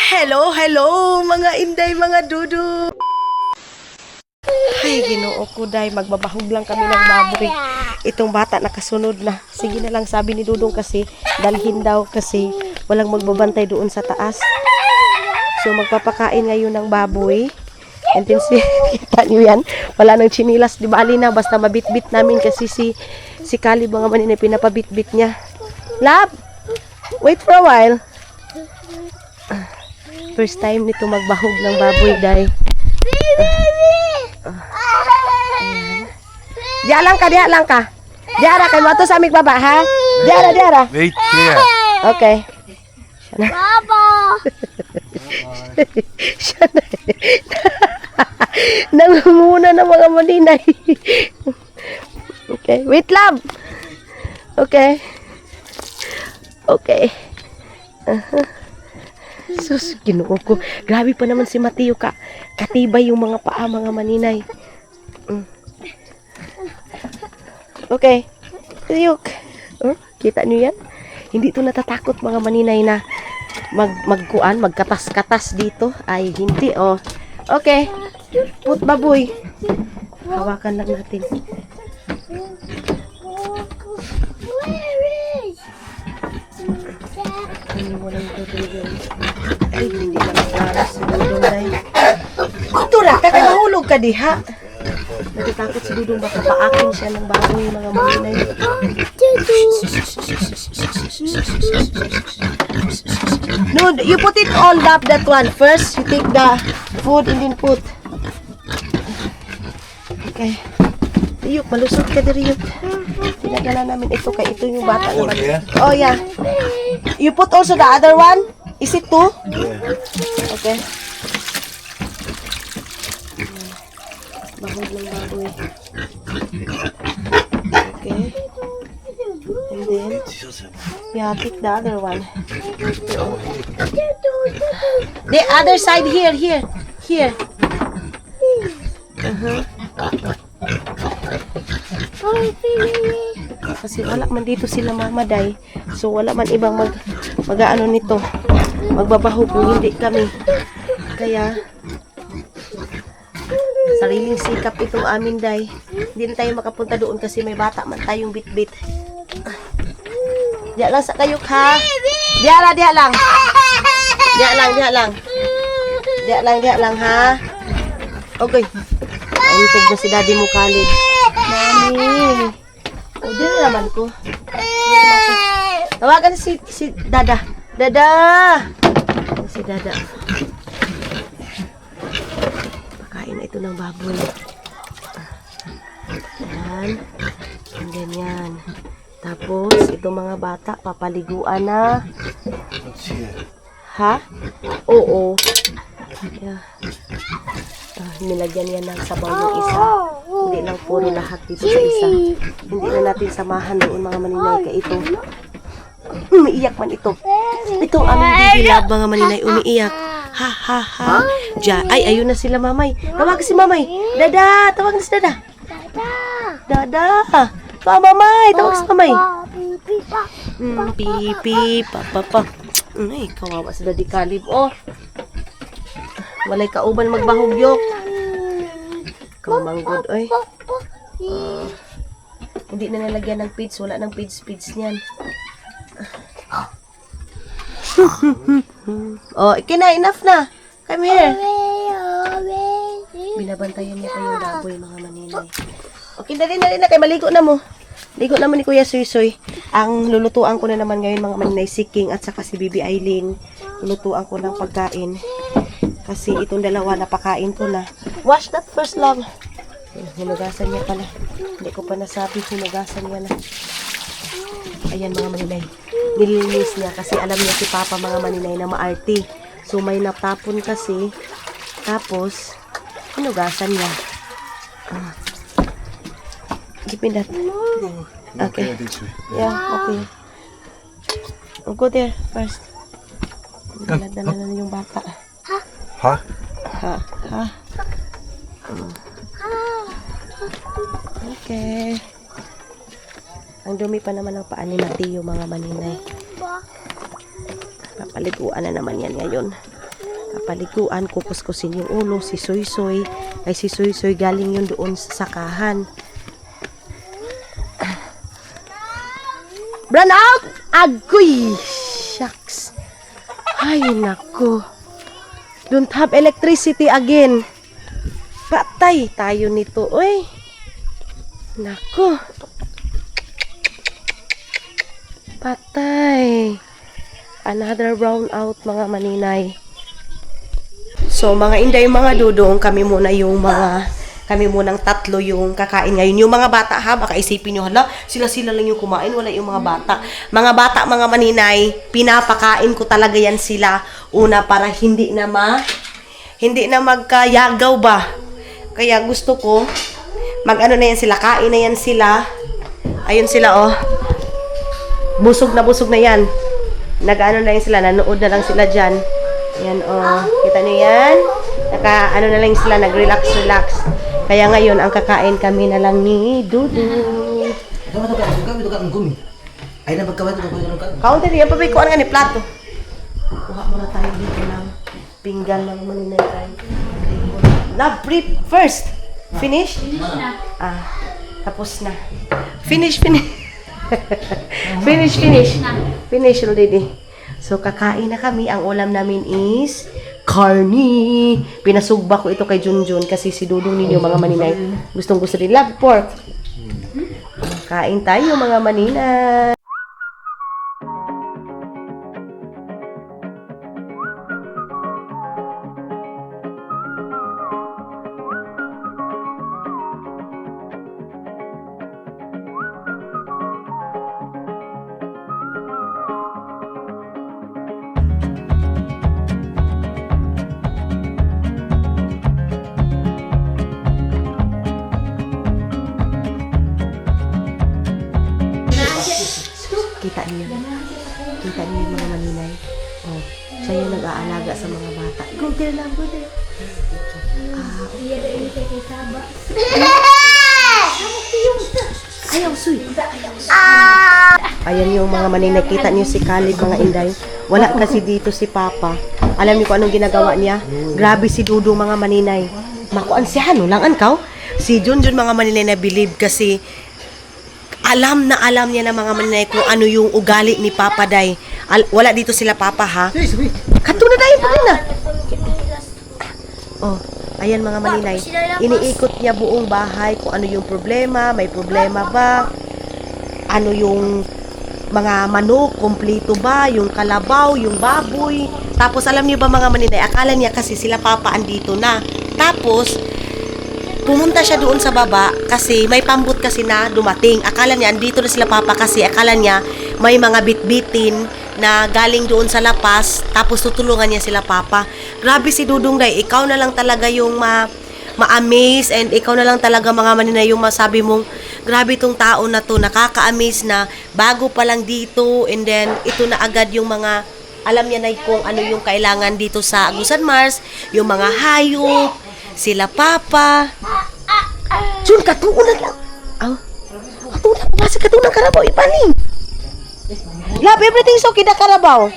Hello, hello mga inday, mga dudu. Ay, Ginoo ko day, magbabahog lang kami ng baboy. Itong bata nakasunod na. Sige na lang, sabi ni Dudong kasi dalhin daw kasi walang magbabantay doon sa taas. So magpapakain ngayon ng baboy. And then kita nyo yan, wala nang chinilas, di ba Alina, basta mabitbit namin kasi si Caleb mga manina pinapabitbit niya. Lab, wait for a while. First time nito magbahog ng baboy day. Diya lang ka. Diara kay mo to sa amig baba ha. Diara. Wait here. Okay. Baba. Siya na. Nangunguna ng mga maninay. Okay, wait love. Okay. Sus, Ginoo ko. Grabe pa naman si Mateo ka. Katibay yung mga paa, mga maninay. Okay. Tuyok. Kita nyo yan? Hindi to natatakot mga maninay na magkatas-katas dito. Ay, hindi oh. Okay. Put baboy. Hawakan lang natin. Ay, hindi na naglaras si Dudong day. Ito na, kakahulog ka diha. Natatakot si Dudong baka paakin siya ng baboy mga maninay. No, you put it all up that one. First, you take the food and then put. Okay. Yuk, malusot ka diri yuk. Tinagala namin ito kay ito yung bata naman. Oh yeah. You put also the other one? Is it two? Yeah. Okay. Bahog ng baboy. Okay. And then, yeah, take the other one. The other side here. Kasi wala man dito sila mamaday. So wala man ibang mag-ano nito. Magbabahog kung hindi kami. Kaya sariling sikap itong amin day. Hindi na tayo makapunta doon kasi may bata man tayong bit-bit. Diya lang sa kayok ha. Diya lang. Diya lang ha. Okay. Nauntog na si daddy mo Caleb. Mami. O, di na naman ko. Tawagan si Dada. Dada! Si Dada. Pakain na ito ng baboy. Yan. And then yan. Tapos, itong mga bata, papaliguan na. Ha? Oo. Yeah. Nilagyan yan ng sabaw yung isa. Hindi lang puro lahat dito sa isa. Hindi na natin samahan doon mga maninay ka ito. Umiiyak man ito. Itong aming baby love mga maninay umiiyak. Ha. Ay, ayun na sila mamay. Tawag si mamay. Dada, tawag na si Dada. Dada. Mamay, tawag si mamay. Pipi, papa. Ay, kawawa si Daddy Caleb. Oh. Walay kauban magbahugyok. Kamanggod, oy. Hindi na nalagyan ng feeds. Wala ng feeds niyan. Oh, ikina, enough na. Come here. Binabantayan niya pa yung baboy, mga maninay. Okay, dali na. Kay maligo na mo. Ligo naman ni Kuya Suy. Ang lulutuan ko na naman ngayon, mga maninay, si King at saka si Bibi Aileen. Lulutuan ko ng pagkain. Kasi itong dalawa napakain ko na. Wash that first, love. Hinugasan niya pala. Hindi ko pa nasabi, hinugasan niya na. Ayan mga maninay. Nilinis niya kasi alam niya si Papa mga maninay na maarti. So may natapon kasi. Tapos, hinugasan niya. Give me that. Okay. Yeah, okay. I'll go there first. Dala na yung bata. Ha? Ha? Okay. Ang dumi pa naman ng paa ni Mateo, mga maninay. Papaliguan na naman yan ngayon. Kapaliguan, kukuskusin yung ulo, si Soy-Soy. Ay si Soy-Soy galing yun doon sa sakahan. Run out! Agoy! Shucks. Ay, nako. Don't have electricity again. Patay tayo nito, oy. Nako. Patay. Another brown out, mga maninay. So, mga inday, mga dudong, kami munang tatlo yung kakain ngayon. Yung mga bata ha, baka isipin nyo, hala, sila lang yung kumain, wala yung mga bata. Mga bata, mga maninay, pinapakain ko talaga yan sila. Una, para hindi na magkayagaw ba. Kaya gusto ko, mag-ano na yan sila, kain na yan sila. Ayun sila, oh. Busog na yan. Nag-ano na yan sila, nanood na lang sila dyan. Yan, oh. Kita niyo yan? Ano na lang sila, nag-relax. Kaya ngayon, ang kakain kami na lang ni Dudu. Kaunti niya, pabikuan nga ni plato. Kuha muna tayo dito ng pinggan ng maninay. Love, breathe first. Finish? Finish na. Tapos na. Finish. Finish already. So, kakain na kami. Ang ulam namin is karni. Pinasugba ko ito kay Junjun kasi si Dudong ninyo, mga maninay. Gustong gusto din. Love pork. Kain tayo, mga maninay. Kita niyo yung mga maninay. Oh, siya yung nag-aalaga sa mga bata. Go there lang, go there. Ayaw, suy. Ayan yung mga maninay. Kita niyo si Caleb, mga inday. Wala kasi dito si Papa. Alam niyo kung anong ginagawa niya? Grabe si Dudu, mga maninay. Makuan si Hano lang, ankaw? Si Junjun, mga maninay, na believe kasi alam niya na mga maninay kung ano yung ugali ni Papa Day. Wala dito sila Papa ha. Kato na dahil pa rin na. Oh, ayan mga maninay. Iniikot niya buong bahay kung ano yung problema, may problema ba? Ano yung mga manok, kompleto ba? Yung kalabaw, yung baboy. Tapos alam niyo ba mga maninay, akala niya kasi sila Papa andito na. Tapos pumunta siya doon sa baba kasi may pambut kasi na dumating. Akala niya andito na sila Papa kasi akala niya may mga bitbitin na galing doon sa lapas tapos tutulungan niya sila Papa. Grabe si Dudong Day, ikaw na lang talaga yung ma-amaze and ikaw na lang talaga mga maninay yung masabi mong grabe tong tao na to, nakaka-amaze na bago pa lang dito and then ito na agad yung mga alam niya na kung ano yung kailangan dito sa Agusan Mars, yung mga hayop, sila Papa. Jun, katuunan lang. Katuunan. Basta katuunan Karabaw. Ipaning. Love, everything's okay na Karabaw.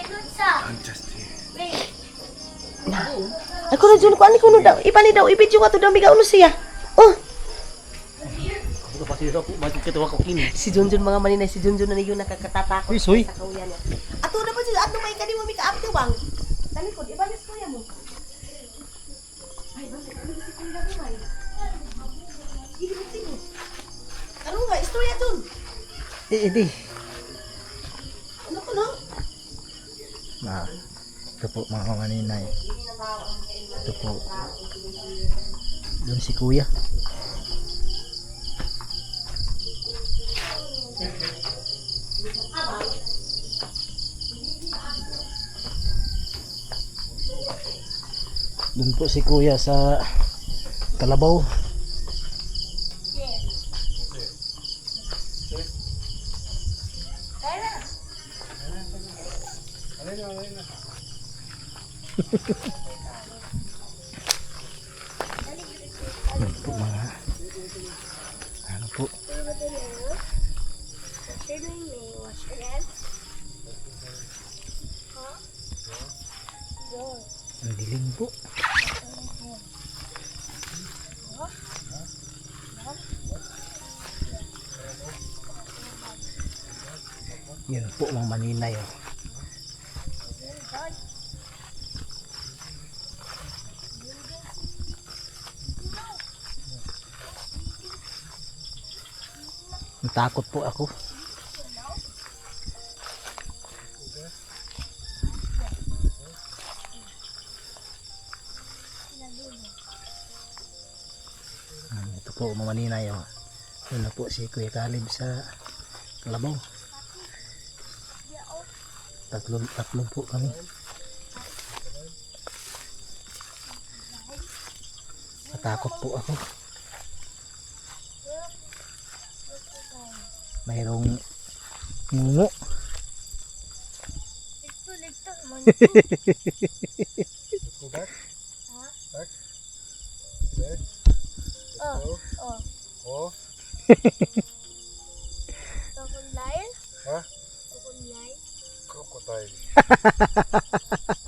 Ako na Jun, kuan ko daw. Ipani daw. Ibidyo nga to daw. Biga uno siya. Oh. Si Junjun, mga maninay. Si Junjun na yung nakakatatakot sa kauyan niya. Ato na ba siya? Ato may kani mo may kaaptiwang. Talikod. Ibanis ko yan mo. Ay, bakit? Ano ba si Kuya Gumay? Ano nga? Istorya dun? Hindi. Ano ko no? Ito po mga maninay. Ito po. Doon si Kuya. Doon po si Kuya sa Kalabaw. Yan po mga ano po. Ang dilim po. Yun po mga maninay. Oh. Natakot po ako. Ito po mga maninay. Oh. Yun na po si Kuya Caleb sa Kalabaw. Tatlong po kami. Natakot po ako. Mayroong ngungo. Ligto man. Oh. Crocodile? Ha? Crocodile? Crocodile.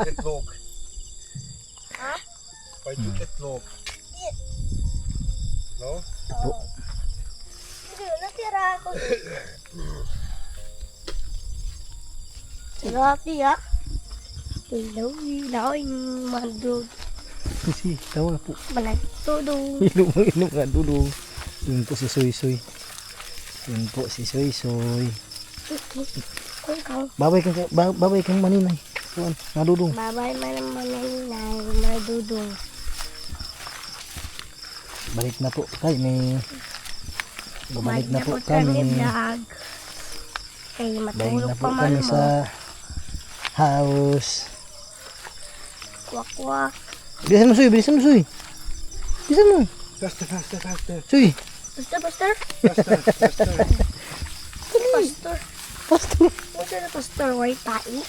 Itlog. Ha? Bij die itlog. No? Po. Hindi, natira ako. Grabe ah. Ilaw yung mandod. Kasi tawa po. Managtudong. Inom nga dudong. Yun po si Soy Soy. Yun po si Soy Soy. Babay kang maninay. Kuan, nadudong. Babay man naman na madudong. Balik na po kay may babalik na po kami. Kay Balik matulog na pa po man kami mo. sa house. Kwak-kwak. Bilisan mo Soy, bilisan mo Soy. Bilisan mo. Faster, faster, faster. Soy. Pastor. Faster, faster. Pastor. Pastor. What's na pastor? Way tai.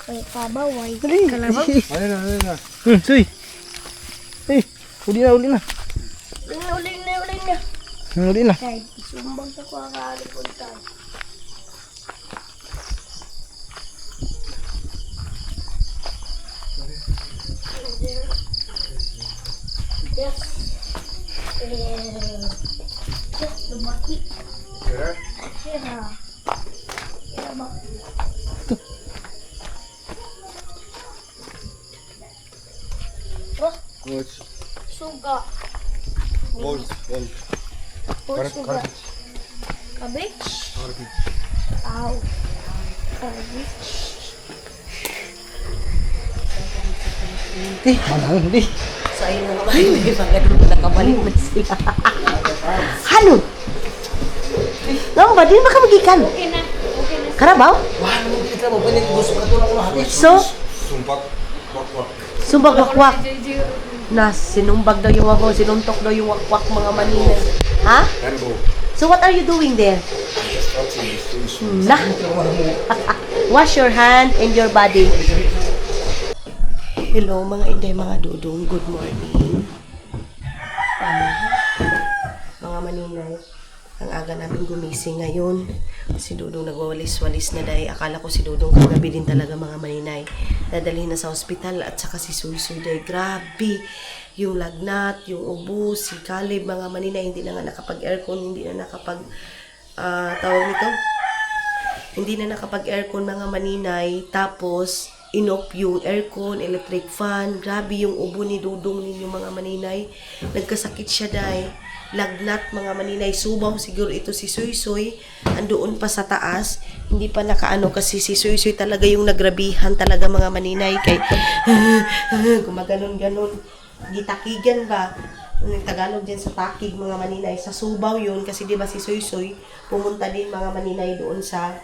Way taba, way Dali. kalabaw. Ayun na. Soy. Eh, uli na. Uling na. Uli na. Kay sumbang sa ko ang alipuntan. Yes. Lumaki. Ja. Sira. Sira ba? Oh, Goed. suga. Gold. Oh, suga. Cabbage. Ow. Cabbage. Manang di. So ayun na naman, hindi pa ganun nakabalik na sila. Halo! No, ba? Di ba ka magikan? Okay na. Karabaw? So, Sumpah. Wak. sumbag wakwak. Na, sinumbag daw yung wako, sinuntok daw yung wakwak mga maninay. Ha? Rambo. So what are you doing there? Wat is dit? Nah. Wash your hand and your body. Hello mga inday, mga dudong. Good morning. Mga maninay. Ang aga namin gumising ngayon. Si Dudong nagwawalis-walis na dahil akala ko si Dudong kagabi din talaga mga maninay. Dadalhin na sa ospital at saka si Suy dahil grabe. Yung lagnat, yung ubo, si Caleb mga maninay hindi na nga nakapag-aircon, hindi na nakapag tawag nito. Hindi na nakapag-aircon mga maninay. Tapos inop yung aircon, electric fan. Grabe yung ubo ni Dudong ninyo mga maninay. Nagkasakit siya dahil lagnat mga maninay, subaw siguro ito si Suy. Andoon pa sa taas, hindi pa nakaano kasi si Suy talaga yung nagrabihan talaga mga maninay kay gumaganon-ganon, gitakigan ba yung Tagalog din sa takig mga maninay, sa subaw yun kasi di ba si Suy pumunta din mga maninay doon sa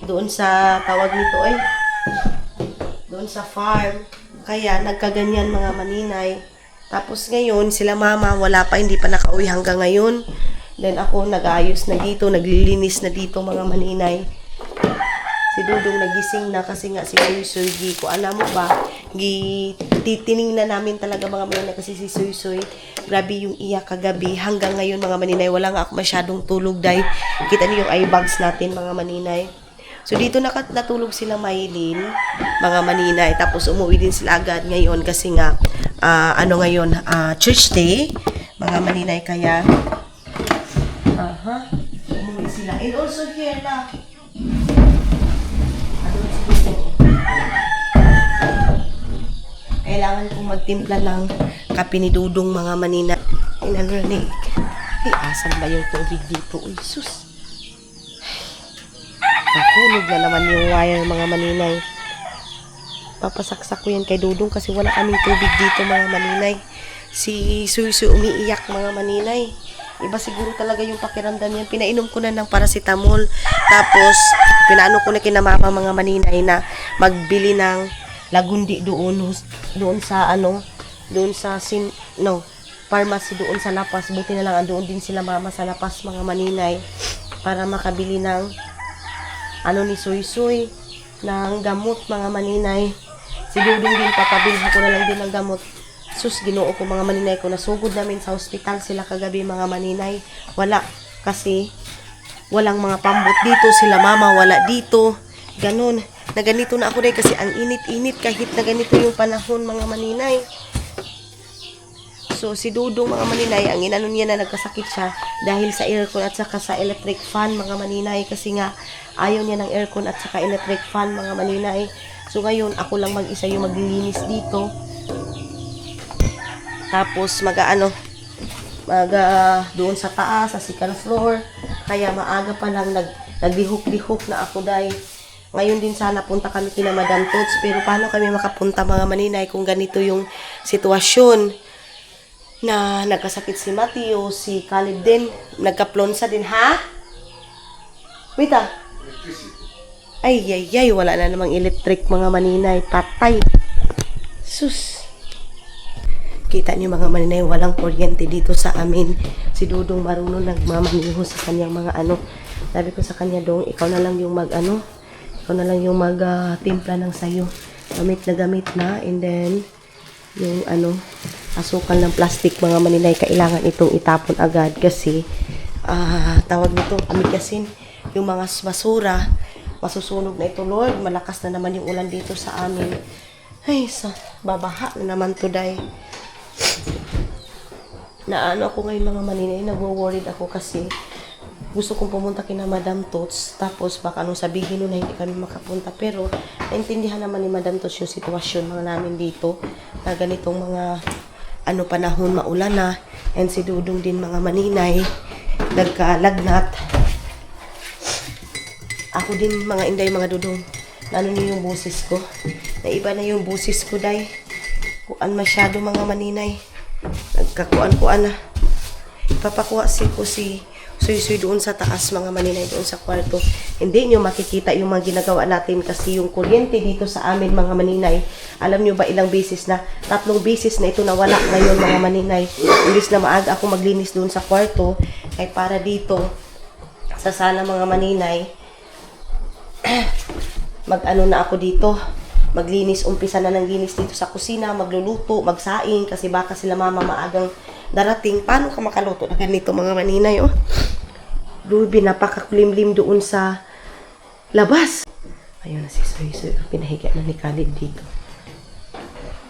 doon sa tawag nito doon sa farm, kaya nagkaganyan mga maninay. Tapos ngayon, sila mama, wala pa, hindi pa nakauwi hanggang ngayon. Then ako, nag-ayos na dito, naglilinis na dito mga maninay. Si Dudong nagising na kasi nga si Suy, ko alam mo ba, tiningnan namin talaga mga maninay kasi si Suy, grabe yung iyak kagabi. Hanggang ngayon mga maninay, wala nga ako masyadong tulog dahil kita niyo yung eye bags natin mga maninay. So, dito natulog sila Maylin, mga maninay. Tapos, umuwi din sila agad ngayon kasi nga, church day, mga maninay. Kaya, umuwi sila. And also here na, kailangan kong magtimpla ng kape ni Dudong, mga manina. Inanranig. Ay, asan ba yung tubig dito? Uy, sus. Nahulog na naman yung wire, mga maninay. Papasaksak ko yan kay Dudong kasi wala kaming tubig dito, mga maninay. Si Suy umiiyak, mga maninay. Iba siguro talaga yung pakiramdam yan. Pinainom ko na ng paracetamol. Tapos, pinaano ko na kina mama, mga maninay, na magbili ng lagundi doon sa pharmacy doon sa Lapas. Buti na lang doon din sila mama sa Lapas, mga maninay, para makabili ng ni Suy ng gamot, mga maninay. Si Dudong din, papabilhan ko na lang din ng gamot. Sus, Ginoo ko, mga maninay, ko nasugod namin sa ospital sila kagabi, mga maninay. Wala, kasi walang mga pambot dito, sila mama wala dito, ganun. Na ganito na ako dahil kasi ang init-init kahit na ganito yung panahon, mga maninay. So, si Dudong, mga maninay, ang inano niya na nagkasakit siya dahil sa aircon at saka sa electric fan, mga maninay, kasi nga ayaw niya ng aircon at saka electric fan, mga maninay. So, ngayon, ako lang mag-isa yung maglilinis dito. Tapos, doon sa taas, sa second floor. Kaya maaga pa lang naglihok-lihok na ako dahil ngayon din sana punta kami kina Madam Tots, pero paano kami makapunta, mga maninay, kung ganito yung sitwasyon na nagkasakit si Matthew, si Caleb din, nagkaplonsa din, ha? Wait Ay, wala na namang electric, mga maninay, patay. Sus. Kita niyo, mga maninay, walang kuryente dito sa amin. Si Dudong marunong nagmamaniho sa kanyang mga Sabi ko sa kanya, Dong, ikaw na lang yung timpla ng sayo. Gamit na, and then, yung asukal ng plastic, mga maninay, kailangan itong itapon agad kasi, tawag nito, amikasin, yung mga basura, masusunog na ito, Lord. Malakas na naman yung ulan dito sa amin. Ay, babaha na naman today. Ako ngayon, mga maninay, nagwo-worried ako kasi gusto kong pumunta kina Madam Tots, tapos baka sabihin nun na hindi kami makapunta. Pero, naintindihan naman ni Madam Tots yung sitwasyon mga namin dito, na ganitong mga panahon, maulan na, and si Dudong din, mga maninay, nagkalagnat. Ako din, mga inday, mga Dudong, niyo yung boses ko, naiba na yung boses ko, day. Kuan masyado, mga maninay, nagkakuan-kuan na. Ipapakuha ko si Suy doon sa taas, mga maninay, doon sa kwarto. Hindi nyo makikita yung mga ginagawa natin kasi yung kuryente dito sa amin, mga maninay. Alam nyo ba ilang beses na? 3 beses na ito nawala ngayon, mga maninay. Imbis na maaga ako maglinis doon sa kwarto, ay para dito sa sala, mga maninay, na ako dito. Maglinis, umpisa na ng linis dito sa kusina, magluluto, magsaing, kasi baka sila mama maagang darating. Paano ka makaluto na ganito, mga maninay, Ruby, napakakulimlim doon sa labas. Ayun na si Suy. Pinahiga na ni Caleb dito.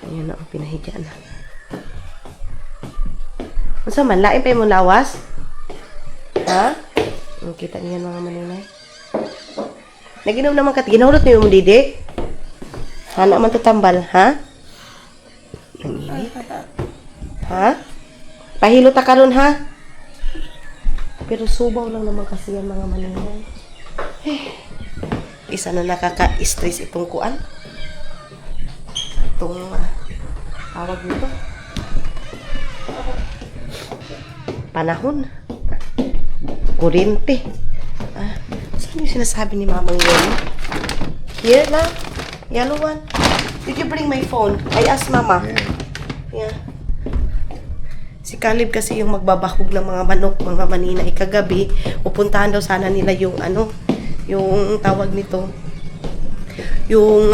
Ayun na, pinahiga na. Masa man, lain pa yung lawas? Ha? Kita niya, mga maninay. Naginom naman ka. Ginahulot niyo yung didi? Hana man to tambal, ha? Nanginit. Ha? Pahilo ta karon, ha? Pero subaw lang naman kasi yan, mga maninay. Isa na nakaka-stress itong kuan. Itong tawag nito. Panahon. Kuryente. Saan yung sinasabi ni mamang yun? Here na. Yellow one. Did you bring my phone? I asked mama. Yeah. Si Caleb kasi yung magbabahog ng mga manok, mga maninay. Kagabi, pupuntahan daw sana nila yung yung tawag nito, yung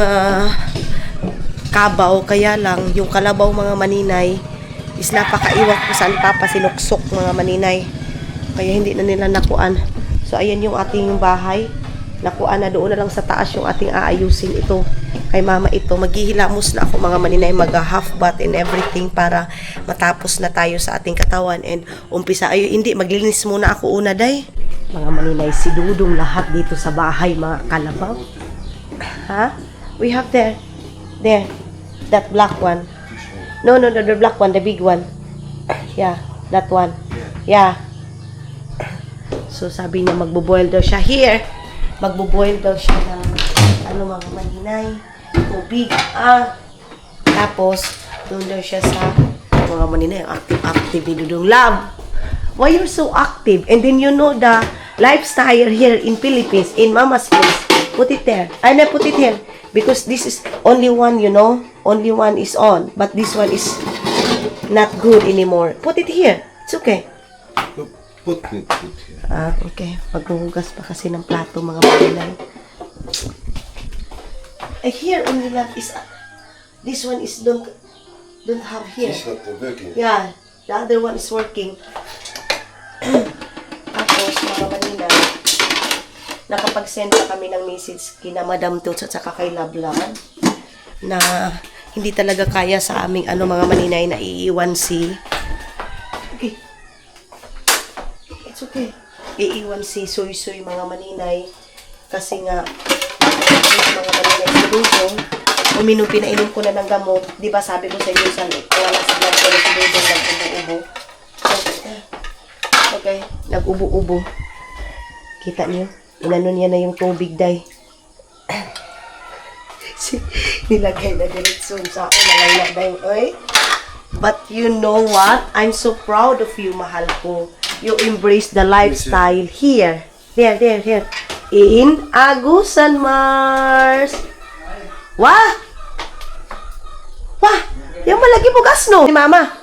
kabaw. Kaya lang, yung kalabaw, mga maninay, is napakaiwak ko saan papasinuksok, mga maninay. Kaya hindi na nila nakuan. So, ayan yung ating bahay. Nakuha na doon na lang sa taas yung ating aayusin ito. Kay mama ito, maghihilamos na ako mga maninay, mag-half bath and everything para matapos na tayo sa ating katawan and umpisa. Ay, hindi, maglilinis muna ako una, day. Mga maninay, si Dudong lahat dito sa bahay, mga kalabaw. Ha? We have there, that black one. No, the black one, the big one. Yeah, that one. Yeah. So, sabi niya, magbo-boil daw siya here. Magbo-boil daw siya ng mga maninay, tubig. Tapos, doon daw siya sa mga maninay, active ni Dudong. Love, why you're so active? And then you know the lifestyle here in Philippines, in Mama's place. Put it there. I put it here. Because this is only one, you know. Only one is on. But this one is not good anymore. Put it here. It's okay. Put here. Okay. Maghuhugas pa kasi ng plato, mga maninay. Here only love is this one is don't have here. It's not working. Yeah, the other one is working. Tapos, mga maninay, nakapag-send pa kami ng message kina Madam Tots at saka kay Lablan na hindi talaga kaya sa aming mga maninay na iiwan si okay. It's okay. Iiwan si Soy mga maninay kasi nga mga maninay sa Dudong pinainom ko na ng gamot. Di ba sabi ko sa inyo wala sa blood ko na si Dudong nag-ubo-ubo. Okay, nag-ubo-ubo. Kita niyo? Inano niya na yung tubig, day. Nilagay na diretso sa ako. Nalala, day. Oy. But you know what? I'm so proud of you, mahal ko. You embrace the lifestyle here. There. In Agusan, Mars. Wah! Yung malagi mo gas, no? Ni Mama.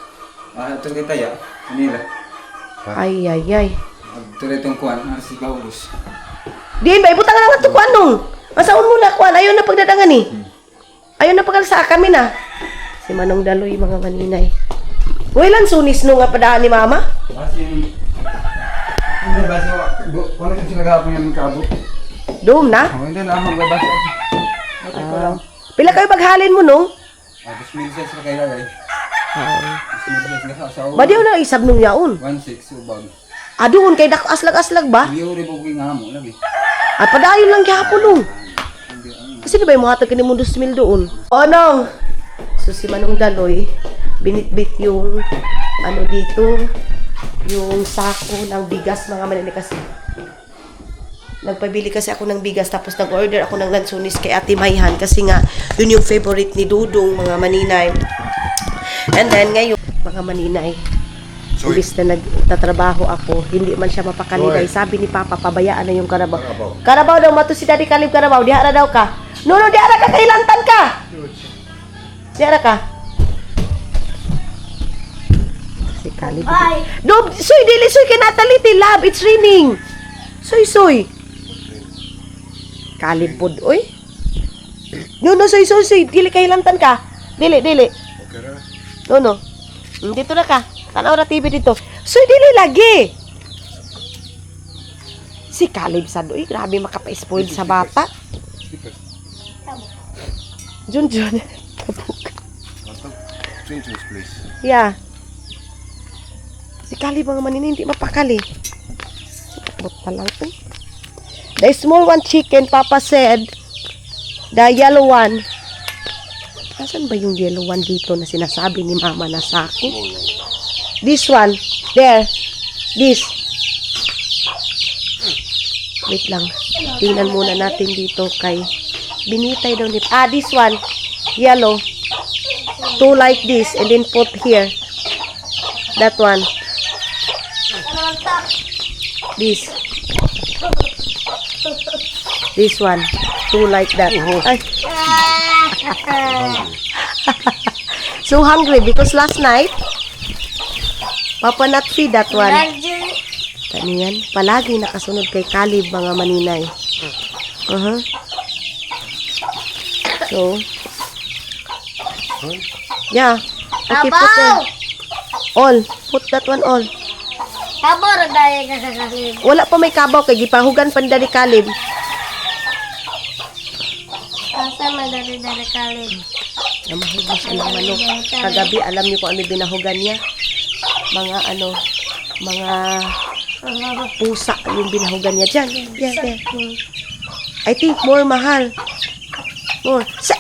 Ito kita ya, Manila. Ay. Tuloy itong kuwan, si Paulus. Din ba, ibutang na nga ito kuan nung. Masaon mo na kuan, ayaw na pagdadangan eh. Ayaw na pagkalsa kami na. Si Manong Daloy, mga maninay. Wailan sunis nung nga padaan ni Mama? Kasi, hindi ba siya, kung ano sila gapon yung magkaabot? Doon na? Hindi na, magbabasa. Pila kayo maghalin mo nung? Tapos minsan sila kayo lagay. Minsan sila sa asawa. Ba di na isab nung yaon? 1-6, ubag. Doon kay dako aslag-aslag ba? Hindi ko rin po nga mo, lagi. At padayon lang gihapon nung. Kasi di ba yung mga hatag ni mo 2,000 doon? Nong! So si Manong Daloy, binitbit yung dito, yung sako ng bigas, mga maninay kasi. Nagpabili kasi ako ng bigas tapos nag-order ako ng lansunis kay Ate Mayhan kasi nga yun yung favorite ni Dudong, mga maninay. And then ngayon, mga maninay, imbis na nagtatrabaho ako, hindi man siya mapakali. Sabi ni Papa, pabayaan na yung Karabaw. Karabaw daw, mato si Daddy Kalib Karabaw, dihara daw ka. No, dihara ka, kailantan ka! Dihara ka. Si Kalib. No, soy, dili, soy, kinataliti, love, it's raining. Soy. Kalib pod, oy. No, soy, dili, kailantan ka. Dili. Okay, No. Dito na ka. Tanaw na TV dito. So, dili lagi. Si Kalib sa doy. Grabe makapa-spoil sa bata. Jun. change this place. Yeah. Si Kalib mga maninay, hindi mapakali. Buta lang ito. The small one chicken, Papa said. The yellow one. Asan ba yung yellow one dito na sinasabi ni Mama na sako? This one. There. This. Wait lang. Tingnan muna natin dito kay binitay daw ni... this one. Yellow. 2 like this. And then put here. That one. This. This one. 2 like that. Ay. So hungry because last night Papa not feed that one. Kaniyan, palagi nakasunod kay Kalib mga maninay. So yeah. Okay, put there. All. Put that one all. Kabar dahil ka sa Kalib. Wala pa may kabaw kay gipahugan pa ni Kalib. Tama, dari kalin. Namahugas siya ng manok. Kagabi, alam niyo kung ano binahugan niya? Mga ano, mga pusa yung binahugan niya dyan. Yan. I think more mahal. More. Se.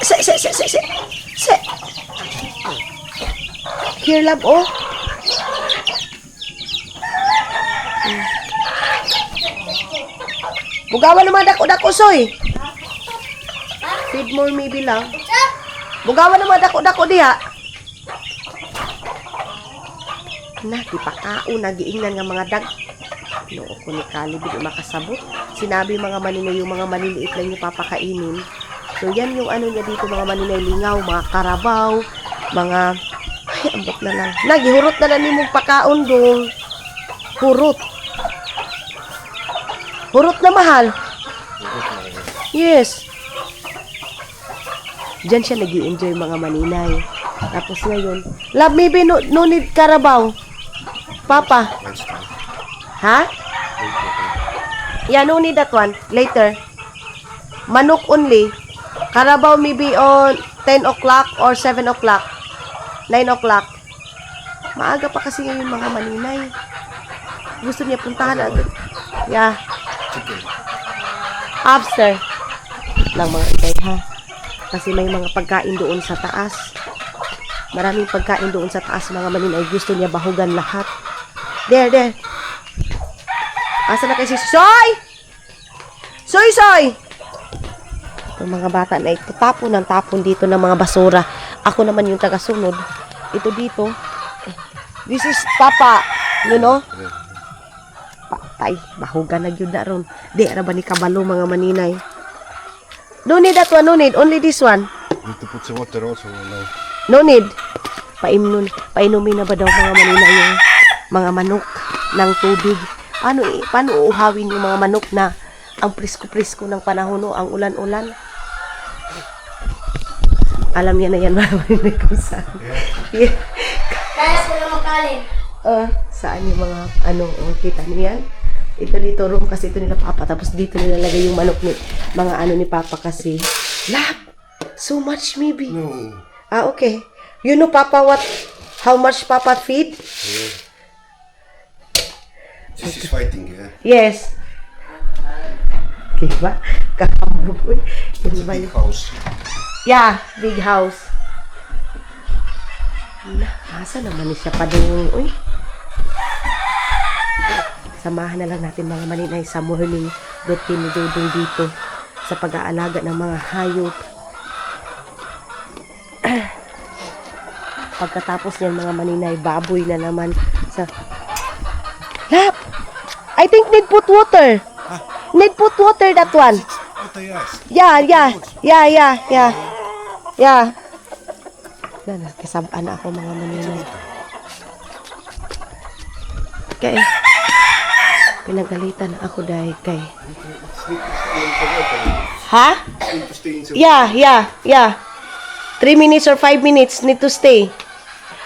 Here, love, oh. Bugawan naman dako-dako, soy. Feed more maybe lang. Bugawan naman dako-dako diha. Na, di pa kao, nagiingnan nga mga dag. Noo ko ni Caleb, di makasabot. Sinabi mga maninay, yung mga maliliit lang yung papakainin. So, yan yung ano niya dito, mga maninay lingaw, mga karabaw, mga... Ay, ambot na lang. Nagihurot na lang ni mong pakaon dong. Hurot. Hurot na mahal. Yes. Diyan siya nag-i-enjoy mga maninay. Tapos ngayon, love, maybe no need karabaw. Papa. Ha? Yeah, no need that one. Later. Manok only. Karabaw maybe on 10 o'clock or 7 o'clock. 9 o'clock. Maaga pa kasi ngayon mga maninay. Gusto niya puntahan agad. Yeah. Upstairs. Lang mga ikay ha. Kasi may mga pagkain doon sa taas. Maraming pagkain doon sa taas mga maninay. Gusto niya bahugan lahat. There. Asa na kayo si Soy? Soy! Itong mga bata na ito, tapon dito ng mga basura. Ako naman yung tagasunod. Ito dito. This is Papa. You know? Patay. Bahugan na yun na ron. Di, ara ba ni kabalo mga maninay? No need that one, no need. Only this one. Need to put some water also now. No need. Painumin na ba daw mga maninay yung mga manok ng tubig? Paano uuhawin yung mga manok na ang prisko-prisko ng panahon o ang ulan-ulan? Alam niya na yan mga maninay kung saan. Yeah. Kaya sila makalin. Saan yung mga kita niyo yan? Ito dito room kasi ito nila Papa. Tapos dito nilalagay yung manok ni mga ni Papa kasi. Lab! So much maybe. No. Okay. You know Papa how much Papa feed? This is fighting, yeah? Yes. Diba? Kakambog. It's a big house. Yeah, big house. Asa naman siya pa doon. Uy. Samahan na lang natin mga maninay sa morning routine ni Dudong dito sa pag-aalaga ng mga hayop. Pagkatapos niyan mga maninay, baboy na naman sa... Lap! I think need put water. Need put water that one. Yeah. Kasabaan na ako mga maninay. Okay. Pinagalitan ako dahil kay. Ha? Yeah. 3 minutes or 5 minutes need to stay.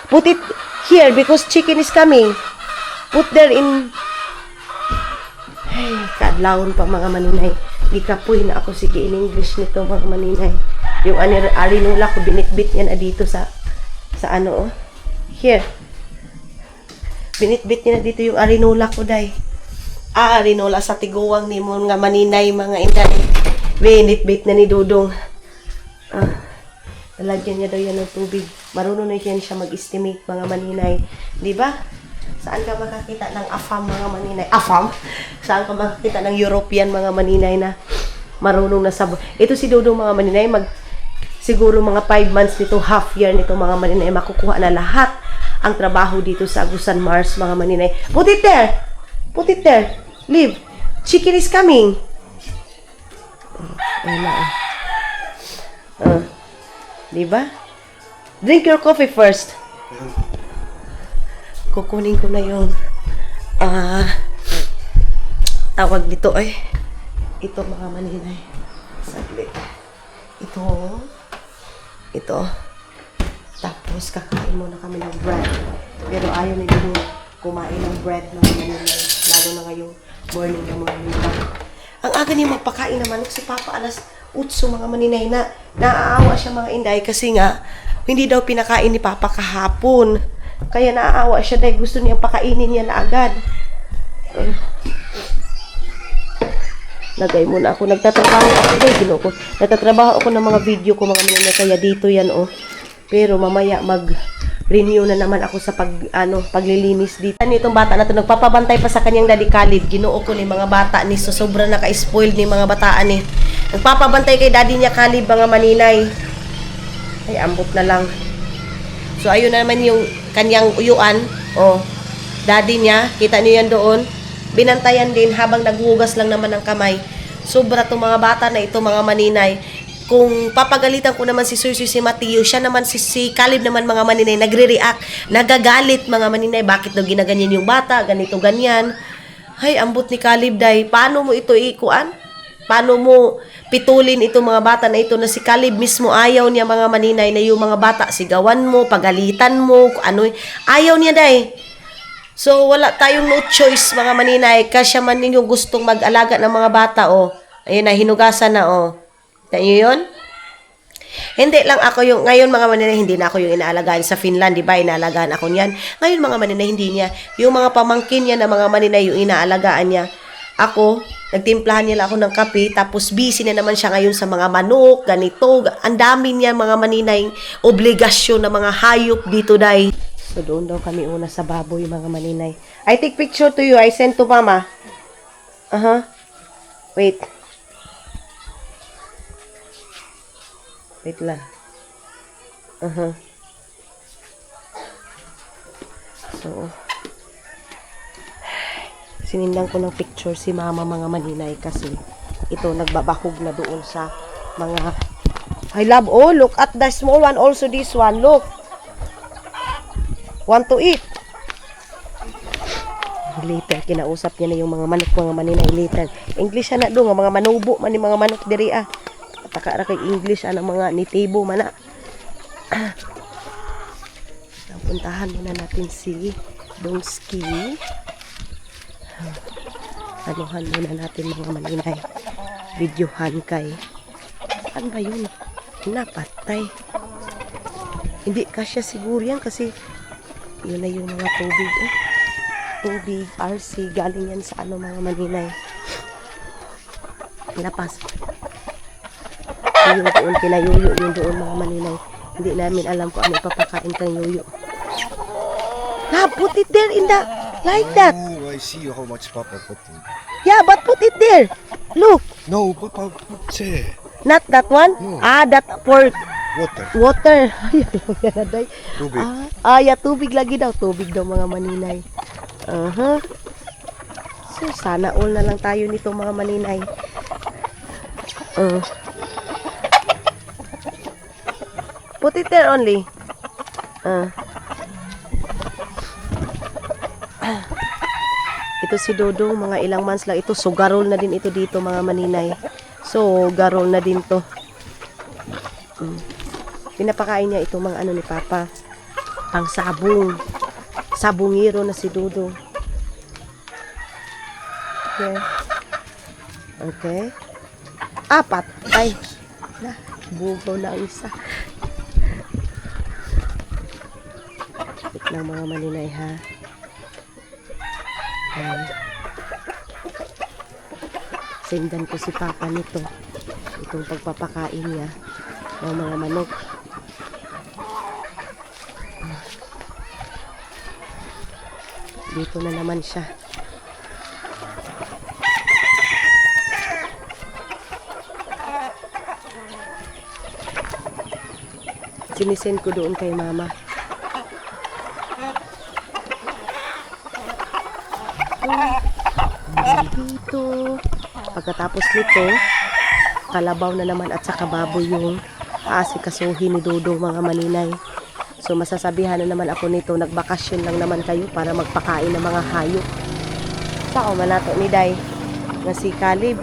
Put it here because chicken is coming. Put there in... Ay, kadlawon pa mga maninay. Gikapoy na ako sige in English nito mga maninay. Yung arinula ko binitbit yan dito sa Here. Binitbit niya na dito yung arinula ko day. Arinula sa tiguwang ni mo nga maninay mga inday. Binitbit na ni Dudong. Lalagyan niya daw yan ng tubig. Marunong na yan siya mag-estimate mga maninay. Di ba? Saan ka makakita ng AFAM mga maninay? AFAM? Saan ka makakita ng European mga maninay na marunong na sabo? Ito si Dudong mga maninay, siguro mga 5 months nito, half year nito mga maninay, makukuha na lahat ang trabaho dito sa Agusan Mars mga maninay. Put it there. Leave. Chicken is coming. Ayun na. Diba? Drink your coffee first. Kukunin ko na yung tawag dito ay ito mga maninay. Saglit. Ito. Tapos kakain muna kami ng bread. Pero ayaw nila kumain ng bread mga maninay. Lalo na ngayong morning ng mga nila. Ang aga niya magpakain ng manok si Papa alas utso mga maninay na naaawa siya mga inday kasi nga hindi daw pinakain ni Papa kahapon. Kaya naaawa siya dahil gusto niyang pakainin niya na agad. Lagay muna ako. Nagtatrabaho ako. Ginoo ko. Nagtatrabaho ako ng mga video ko mga maninay. Kaya dito yan oh. Pero mamaya mag-renew na naman ako sa paglilinis dito. Itong bata na to nagpapabantay pa sa kanyang daddy Caleb. Ginoo ko ni mga bata ni. So sobra naka-spoiled ni mga bataan ni. Nagpapabantay kay daddy niya Caleb mga maninay. Ay ambot na lang. So ayun na naman yung kanyang uyuan. Oh. Daddy niya. Kita niyo yan doon. Binantayan din habang naghugas lang naman ng kamay. Sobra itong mga bata na ito mga maninay. Kung papagalitan ko naman si Sir si Mateo, siya naman si Caleb naman mga maninay, nagre-react, nagagalit mga maninay. Bakit daw ginaganyan yung bata, ganito, ganyan. Ay, ambot ni Caleb day. Paano mo ito ikuan? Paano mo pitulin itong mga bata na ito na si Caleb mismo ayaw niya mga maninay na yung mga bata sigawan mo, pagalitan mo, ano, ayaw niya day. So, wala tayong no choice, mga maninay. Kasi man ninyong gustong mag-alaga ng mga bata, oh. Ayun na, hinugasan na, oh. Tayo yun? Hindi lang ako yung, ngayon mga maninay, hindi na ako yung inaalagaan sa Finland, di ba? Inaalagaan ako niyan. Ngayon mga maninay, hindi niya. Yung mga pamangkin niya na mga maninay, yung inaalagaan niya. Ako, nagtimplahan niya lang ako ng kape, tapos busy na naman siya ngayon sa mga manok, ganito. Ang dami niya mga maninay, obligasyon na mga hayop dito, day. So, doon daw kami una sa baboy, mga maninay. I take picture to you. I send to mama. Wait. Wait lang. So, sinindang ko ng picture si mama, mga maninay, kasi ito, nagbabahog na doon sa mga... I love, oh, look at the small one. Also this one, look. Want to eat. Later, kinausap niya na yung mga manok, mga maninay later. English na doon, mga manubo man yung mga manok diri ah. Taka kay English ang mga nitibo man na. Puntahan muna natin si Donsky. Anuhan muna natin mga maninay. Videohan kay. Saan ba yun? Napatay. Hindi kasya siguro yan kasi yun na yung mga tubig eh. Tubig, RC, galing yan sa ano mga maninay. Lapas. Yung doon, kinayuyo yung doon mga maninay. Hindi namin alam kung ano ipapakain kang yuyo. Ah, put it there in the, like that. Oh, I see how much Papa put in. Yeah, but put it there. Look. No, Papa put there. Not that one? No. Ah, that for Water. water. Ay, Tubig. yeah, tubig lagi daw. Tubig daw mga maninay. So, sana all na lang tayo nito mga maninay. Put it there only. Ito si Dodong, mga ilang months lang. Ito, so garol na din ito dito mga maninay. So, garol na din to. Pinapakain niya ito mga ano ni Papa. Pang sabong. Sabungiro na si Dodong. Okay. Okay. Apat. Ay. Na, bugaw na ang isa. Wait lang mga maninay ha. Sendan ko si Papa nito. Itong pagpapakain niya ng mga manok. Dito na naman siya. Sinisend ko doon kay Mama. Dito. Pagkatapos nito, kalabaw na naman at saka baboy yung aasikasuhin ni Dodo mga maninay. So masasabihan na naman ako nito, nagbakasyon lang naman kayo para magpakain ng mga hayop. Sao manato ni Day nga si Caleb.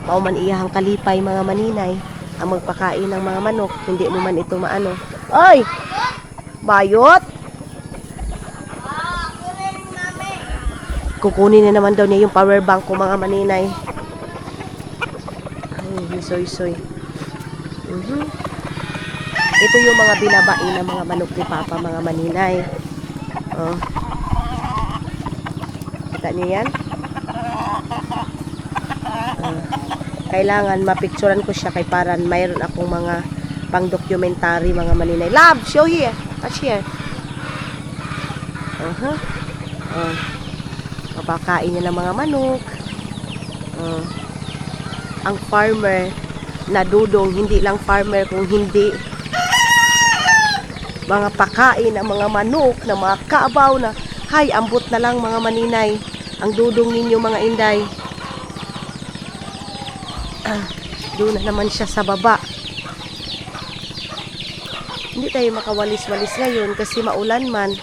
Pauman iyahang kalipay mga maninay ang magpakain ng mga manok. Hindi mo man ito maano. Ay! Bayot! Kukunin na naman daw niya yung power bank ko mga maninay. Ay, soy. Mhm. Ito yung mga binabain ng mga manok ni Papa, mga maninay. Oh. Kita niyo yan? Kailangan mapicturean ko siya kay paran mayroon akong mga pang-documentary, mga maninay. Love, show here. Watch here. Papakain niya ng mga manok. Ang farmer na dudong, hindi lang farmer kung hindi mga pakain ng mga manok, na mga kaabaw na, hay, ambot na lang mga maninay. Ang dudong ninyo mga inday. Doon na naman siya sa baba. Hindi tayo makawalis-walis ngayon kasi maulan man.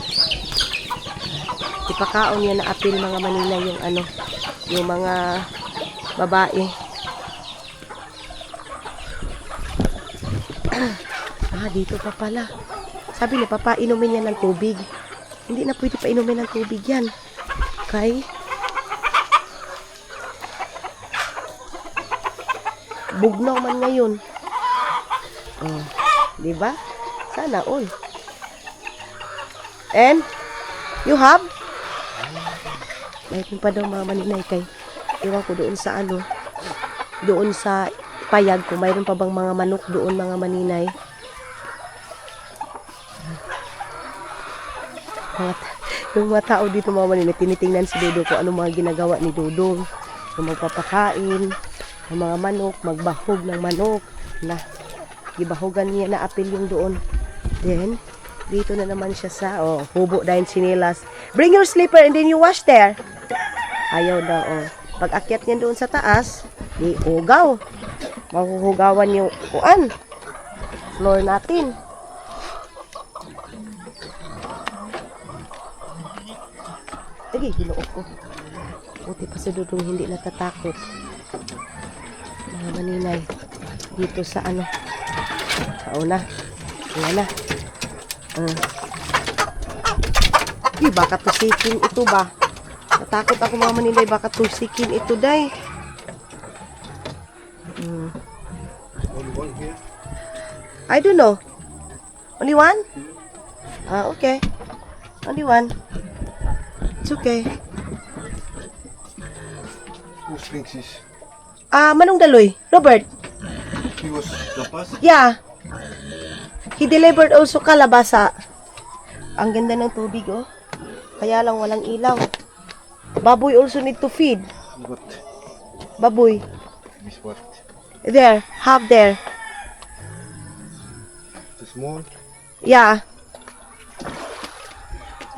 Ipakaon niya na apil mga maninay yung ano, yung mga babae. Dito pa pala. Sabi niya, Papa, inumin niya ng tubig. Hindi na pwede pa inumin ng tubig yan. Okay? Bugnaw man ngayon. Di ba? Sana all. And you have? Mayroon pa daw mga maninay kay. Iwan ko doon sa ano. Doon sa payag ko. Mayroon pa bang mga manok doon mga maninay? Yung mga tao dito mga maninay, tinitingnan si Dudong kung ano mga ginagawa ni Dudong. Yung magpapakain ng mga manok, magbahog ng manok na gibahogan niya na apil yung doon. Then dito na naman siya sa hubo dahil sinilas. Bring your slipper and then you wash there. Ayaw daw. Pag akyat niya doon sa taas, di ugaw. Mahuhugawan yung floor natin. Lagi, hinuok ko. Buti pa si Dudong hindi natatakot. Mga maninay. Dito sa ano. Sa una. Wala na. Baka tusikin ito ba? Natakot ako mga maninay. Baka tusikin ito day. Only one here? I don't know. Only one? Okay. Only one. It's okay. Who thinks this? Manong Daloy. Robert. He was the bus? Yeah. He delivered also kalabasa. Ang ganda ng tubig, oh. Kaya lang walang ilaw. Baboy also need to feed. What? Baboy. This what? There. Half there. The small? Yeah.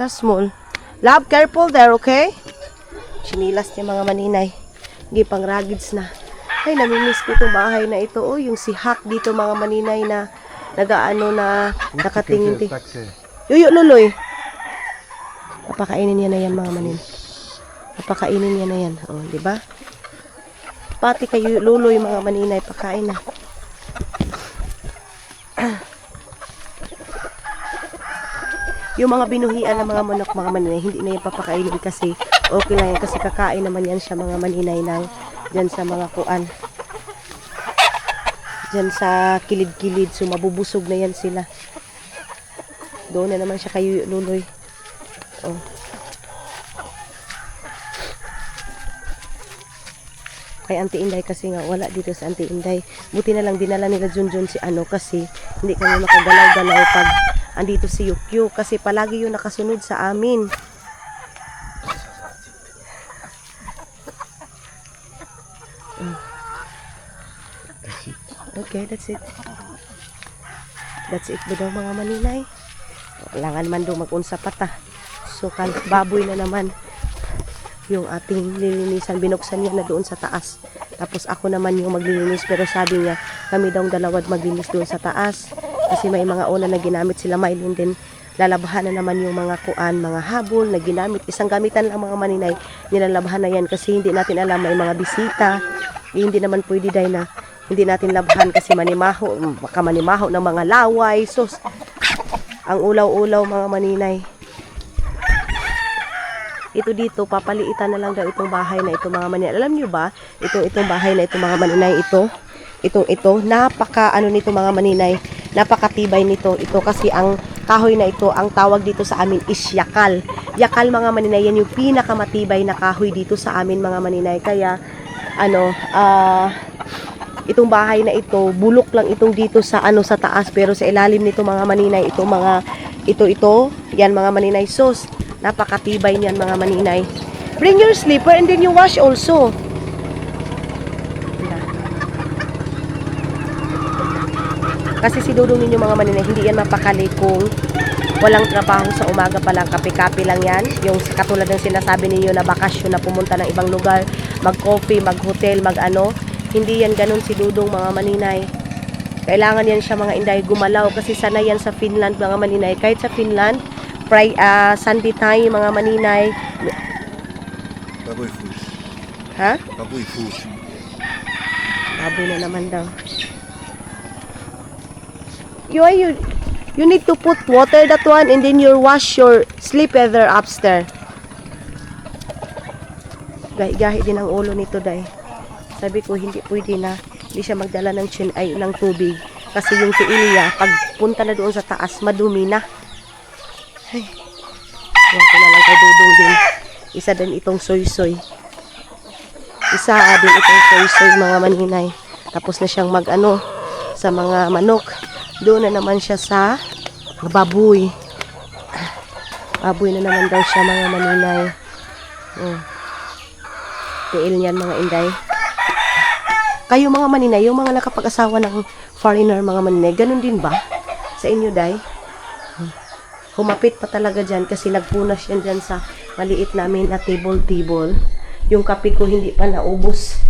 That's small. Love, careful there, okay? Chinilas niya mga maninay. Hindi pang ragids na. Ay, namimiss ko itong bahay na ito. Oh, yung si Hak dito mga maninay na nagaano na nakatingin. Yuyo, luloy. Papakainin niya na yan mga maninay. Papakainin niya na yan. Oh, di ba? Pati kayo luloy mga maninay, pakain na. Yung mga binuhian ng mga manok, mga maninay, hindi na yan papakainin kasi okay lang yan kasi kakain naman yan siya mga maninay ng dyan sa mga kuan. Dyan sa kilid-kilid. So mabubusog na yan sila. Doon na naman siya kayo luloy. Oh. Kay Auntie Inday kasi nga wala dito sa Auntie Inday. Buti na lang dinala nila Junjun si ano kasi hindi kami makagalaw-galaw pag andito si Yukyu kasi palagi yung nakasunod sa amin. Okay, that's it. That's it daw mga maninay. Kailangan man daw mag-unsa pata. So, baboy na naman yung ating nilinisan. Binuksan niya na doon sa taas. Tapos ako naman yung maglilinis. Pero sabi niya, kami daw dalawa maglinis doon sa taas. Kasi may mga una na ginamit sila Mylene din. Lalabahan na naman yung mga kuan, mga habol na ginamit. Isang gamitan lang mga maninay. Nilalabahan na yan kasi hindi natin alam may mga bisita. Hindi naman pwede dahil na hindi natin labahan kasi manimaho. Baka manimaho ng mga laway. Sus, ang ulaw-ulaw mga maninay. Ito dito, papaliitan na lang daw itong bahay na ito mga maninay. Alam nyo ba, itong bahay na ito mga maninay ito, ito, napaka ano nito mga maninay, napakatibay nito. Ito kasi ang kahoy na ito, ang tawag dito sa amin is yakal. Yakal mga maninay, yan yung pinakamatibay na kahoy dito sa amin mga maninay. Kaya itong bahay na ito, bulok lang itong dito sa sa taas, pero sa ilalim nito mga maninay, ito, yan mga maninay, sus, napakatibay niyan mga maninay. Bring your slipper and then you wash also. Kasi si Dudong ninyo mga maninay, hindi yan mapakali kung walang trabaho sa umaga pa lang, kape-kape lang yan. Yung katulad ng sinasabi ninyo na bakasyon na pumunta ng ibang lugar, mag-coffee, mag-hotel, mag-ano. Hindi yan ganun si Dudong mga maninay. Kailangan yan siya mga inday gumalaw kasi sanay yan sa Finland mga maninay. Kahit sa Finland, Sunday time mga maninay. Baboy food. Ha? Baboy food. Baboy na naman daw. You need to put water that one and then you wash your sleep feather upstairs. Gahi-gahi din ang ulo nito day. Sabi ko hindi pwede na, hindi siya magdala ng ng tubig kasi yung tiil niya pag punta na doon sa taas madumi na. Ay. Yan ko na lang kay Dudong din. Isa din itong soy-soy. Isa din itong soy-soy mga maninay. Tapos na siyang sa mga manok. Doon na naman siya sa baboy. Baboy na naman daw siya mga maninay. Tiil niyan mga inday. Kayo mga maninay, yung mga nakapag-asawa ng foreigner mga maninay, ganun din ba? Sa inyo day? Humapit pa talaga dyan kasi nagpunas yan dyan sa maliit namin na table. Yung kape ko hindi pa naubos.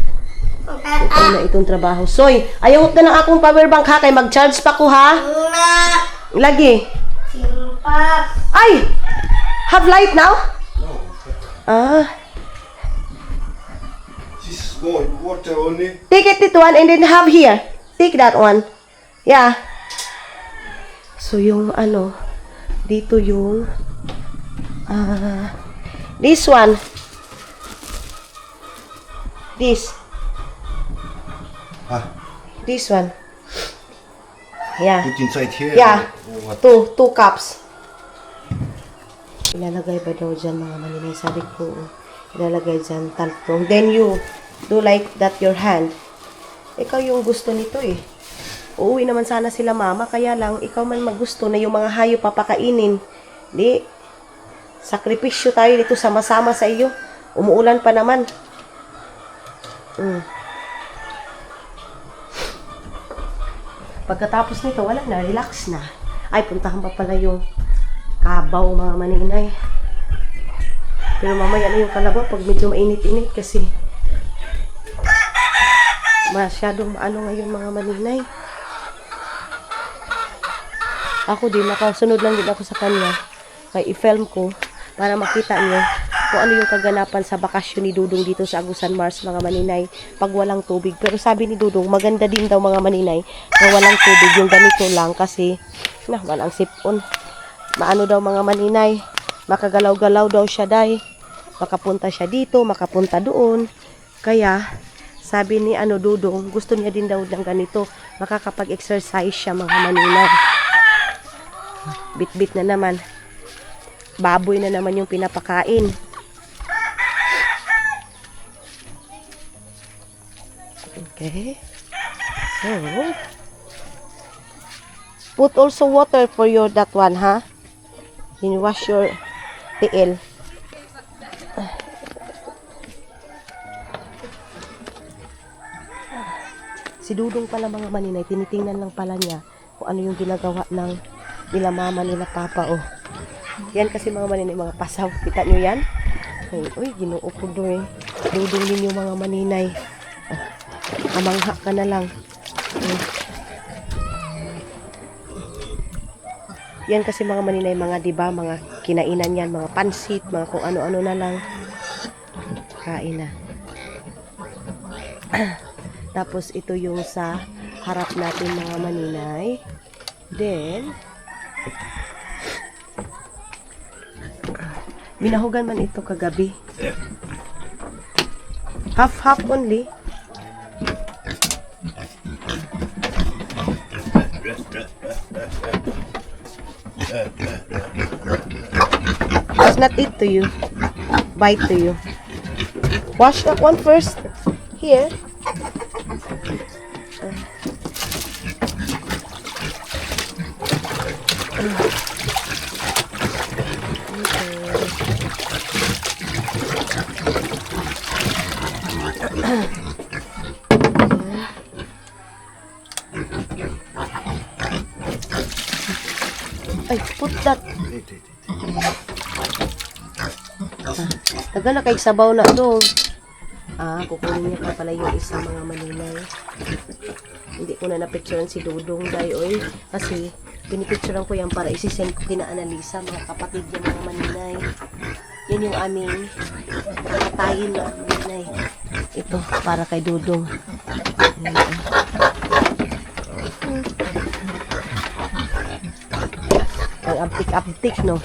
Ito na itong trabaho. Soy, ayaw na ng akong power bank ha. Kaya mag-charge pa ko ha. Lagi. Ay! Have light now? This is small water only. Take it one and then have here. Take that one. Yeah. So yung dito yung this one. This one. Yeah. Put inside here. Yeah. Or what? Two cups. Ilalagay ba daw dyan mga maninay? Sabi ko, ilalagay dyan talpong. Then you do like that your hand. Ikaw yung gusto nito eh. Uuwi naman sana sila mama, kaya lang ikaw man magusto na yung mga hayop papakainin. Di. Sakripisyo tayo dito sama-sama sa iyo. Umuulan pa naman. Pagkatapos nito, wala na, relax na. Ay, puntahan pa pala yung kabaw mga maninay. Pero mamaya na yung kalabaw pag medyo mainit-init kasi masyadong ngayon mga maninay. Ako din, nakasunod lang din ako sa kanya. Kaya i-film ko para makita niyo kung ano yung kaganapan sa bakasyon ni Dudong dito sa Agusan Mars mga maninay pag walang tubig. Pero sabi ni Dudong, maganda din daw mga maninay na walang tubig, yung ganito lang kasi walang sipon. Maano daw mga maninay, makagalaw-galaw daw siya day. Makapunta siya dito, makapunta doon. Kaya sabi ni Dudong, gusto niya din daw ng ganito, makakapag-exercise siya mga maninay. Bit-bit na naman. Baboy na naman yung pinapakain. Okay. So, put also water for that one, ha? Then wash your tiil. Si Dudong pala mga maninay, tinitingnan lang pala niya kung ano yung ginagawa ng nila mama, nila papa, Yan kasi mga maninay, mga pasaw. Kita nyo yan? Uy, ginoo ko doon. Dudong ninyo mga maninay. Amangha ka na lang. Yan kasi mga maninay, mga diba, mga kinainan yan, mga pansit, mga kung ano-ano na lang. Kain na. Tapos ito yung sa harap natin mga maninay. Then, binahugan man ito kagabi. Half-half only. Does not eat to you. Bite to you. Wash that one first. Here. Ay, put that. Tagal na kay sabaw na dong. Kukunin niya pa pala yung isa mga maninay. Hindi ko na napicturean si Dudong Dayoy. Kasi pinipicturean ko yan para isisend ko kina Analisa, mga kapatid niya mga maninay. Yan yung aming katayin na maninay. Ito, para kay Dudong. Yan, ang abtik-abtik, no?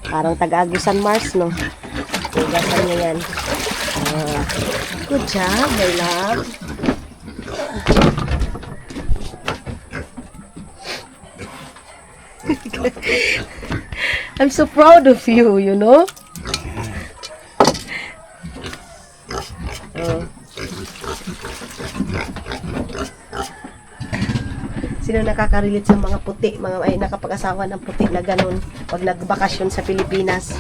Parang taga-Agusan Mars, no? Tugasan niya yan. Good job, my love. I'm so proud of you, you know? Sino nakaka-relate sa mga puti, mga ay nakapag-asawa ng puti na ganun pag nagbakasyon sa Pilipinas?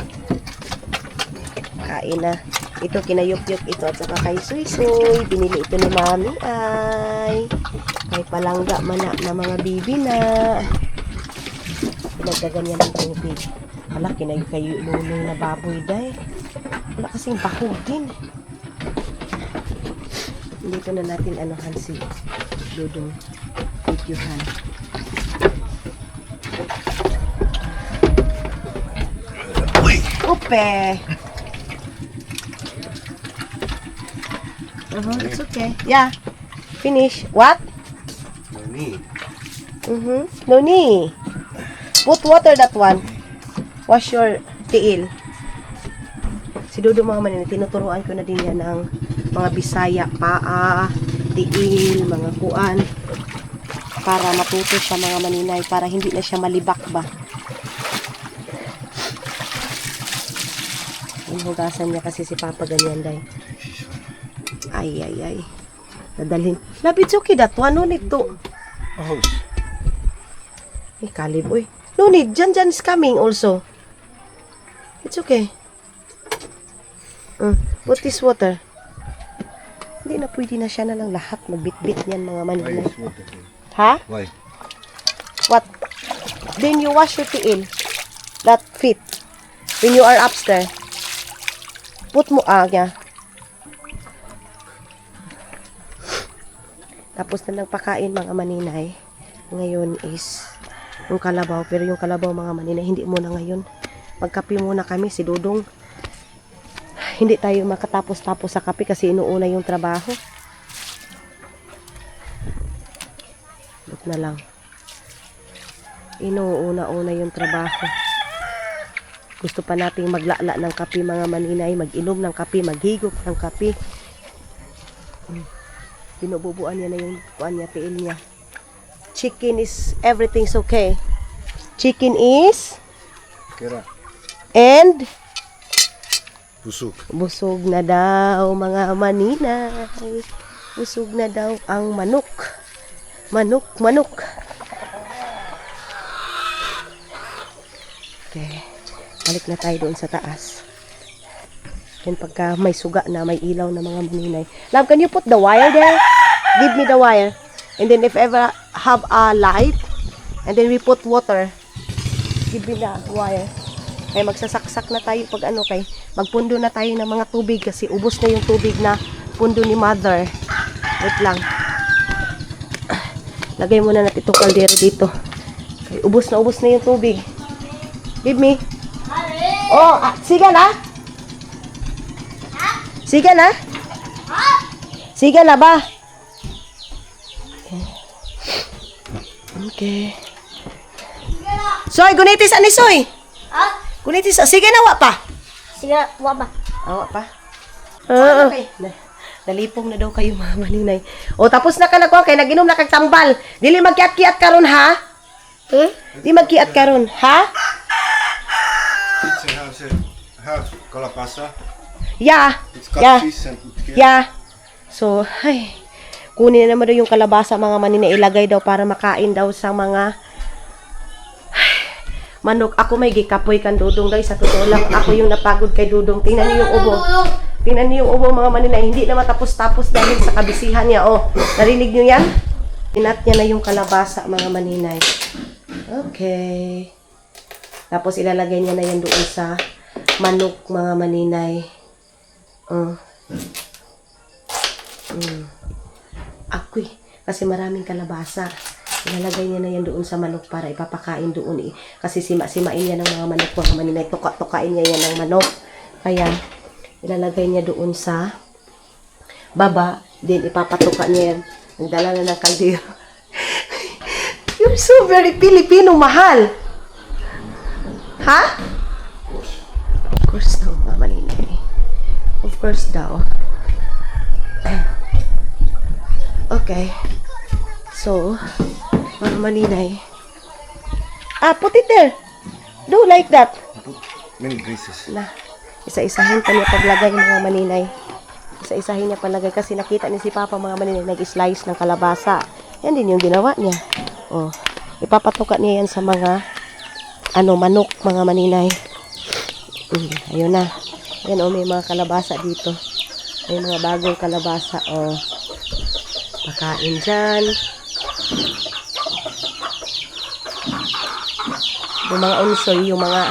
Kain na. Ito kinayup-yup ito at saka kay Suy-Suy. Binili ito ni Mami ay kay palangga manak na mga bibi na. Pinagdaganyan ng tubig. Wala, kayo lulong na baboy day. Wala kasing bakog din. Dito na natin anuhan si Dudong. Videohan. Upe! It's okay. Yeah. Finish. What? No need. No need. Put water that one. Wash your tiil. Si Dodo mga manin, tinuturuan ko na din yan ng mga Bisaya, paa, tiil, mga kuan. Para matuto siya mga maninay, para hindi na siya malibak ba. Hugasan niya kasi si Papa ganyan day. Ay. Nadalhin. Love, it's okay that one. No need to. Oh, Kalib, uy. No need. Jan is coming also. It's okay. Put this water. Hindi na pwede na siya na lang lahat. Magbit-bit niyan mga why maninay. is water? Ha? Why? What? Then you wash your tiil. That feet. When you are upstairs. Put mo niya. Tapos na nagpakain mga maninay. Ngayon is yung kalabaw. Pero yung kalabaw mga maninay, hindi muna ngayon. Magkape muna kami si Dudong. Hindi tayo makatapos-tapos sa kape kasi inuuna yung trabaho. Look na lang. Inuuna-una yung trabaho. Gusto pa nating maglala ng kape mga maninay, mag-inom ng kape, maghigop ng kape. Binububuan niya na yung kuan niya, tiil niya. Chicken is, everything's okay. Chicken is, Kira. and Busuk. busog na daw mga maninay. Busog na daw ang manok. Manok. Okay. Balik na tayo doon sa taas. Then pagka may suga na, may ilaw na mga maninay. Love, can you put the wire there? Give me the wire. And then if ever have a light, and then we put water, give me the wire. Kaya magsasaksak na tayo pag ano kay magpundo na tayo ng mga tubig kasi ubos na yung tubig na pundo ni mother. Wait lang. Lagay muna natin itong kaldero dito. Okay, ubos na yung tubig. Give me. Oh, sige na. Sige na. Sige na ba? Okay. Soy, gunitis ani Soy. Gunitis, sige na wa pa. Sige, waba. Awa pa. Okay. Nalipong na daw kayo mga maninay. O tapos na ka na ko kay naginom na kag tambal. Dili magkiat-kiat karon ha. Di magkiat karon, ha? Pizza have kalapasa. Yeah. It's got Yeah. cheese and put here. Yeah. So, ay, kunin na naman daw yung kalabasa mga manina, ilagay daw para makain daw sa mga manok. Ako may gikapoy kan Dudong guys. Sa totoo lang, ako yung napagod kay Dudong. Tingnan niyo yung ubo. Tingnan niyo yung ubo mga manina. Hindi na matapos-tapos dahil sa kabisihan niya. Oh, narinig niyo yan? Inat niya na yung kalabasa mga maninay. Okay. Tapos ilalagay niya na yan doon sa manok mga maninay. Ako'y, kasi maraming kalabasa. Ilalagay niya na yan doon sa manok para ipapakain doon. Kasi sima-simain niya ng mga manok mga maninay. Tuka-tukain niya yan ng manok. Kaya, ilalagay niya doon sa baba. Then, ipapatuka niya yan. Nagdala na ng kaldero. You're so very Filipino, mahal. Ha? Of course daw, mga maninay. Of course daw. Okay. So, mga maninay. Put it there. Do like that. Put many greases. Na, isa-isahin pa niya paglagay mga maninay. Isa-isahin niya palagay kasi nakita ni si Papa mga maninay nag-slice ng kalabasa. Yan din yung ginawa niya. Oh, ipapatuka niya yan sa mga manok mga maninay. Ayun na. Yan may mga kalabasa dito. May mga bagong kalabasa. Pakain dyan. Yung mga unsoy, yung mga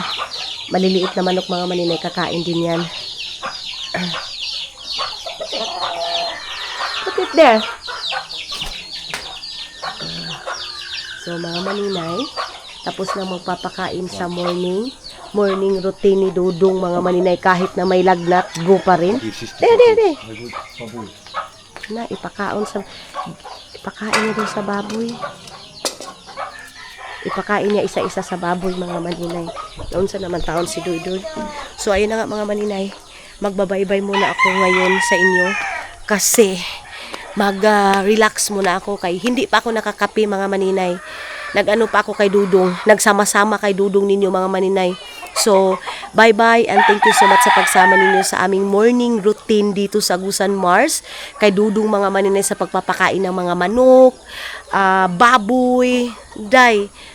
maliliit na manok mga maninay, kakain din yan. Put it there. So mga maninay, tapos na magpapakain sa morning routine ni Dudong mga maninay, kahit na may lagnat, go pa rin. There. Na, ipakain niya doon sa baboy. Ipakain niya isa-isa sa baboy mga maninay. Noon sa naman taon si Dudong. So ayun na nga mga maninay, magbabaybay muna ako ngayon sa inyo kasi mag-relax muna ako kay hindi pa ako nakakape mga maninay. Nag-ano pa ako kay Dudong, nagsama-sama kay Dudong ninyo mga maninay. So, bye-bye and thank you so much sa pagsama ninyo sa aming morning routine dito sa Agusan Mars. Kay Dudong mga maninay sa pagpapakain ng mga manok, baboy,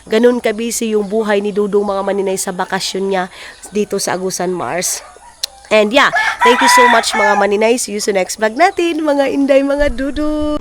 ganun kabisi yung buhay ni Dudong mga maninay sa bakasyon niya dito sa Agusan Mars. And yeah, thank you so much mga maninay. See you sa next vlog natin, mga inday, mga Dudong.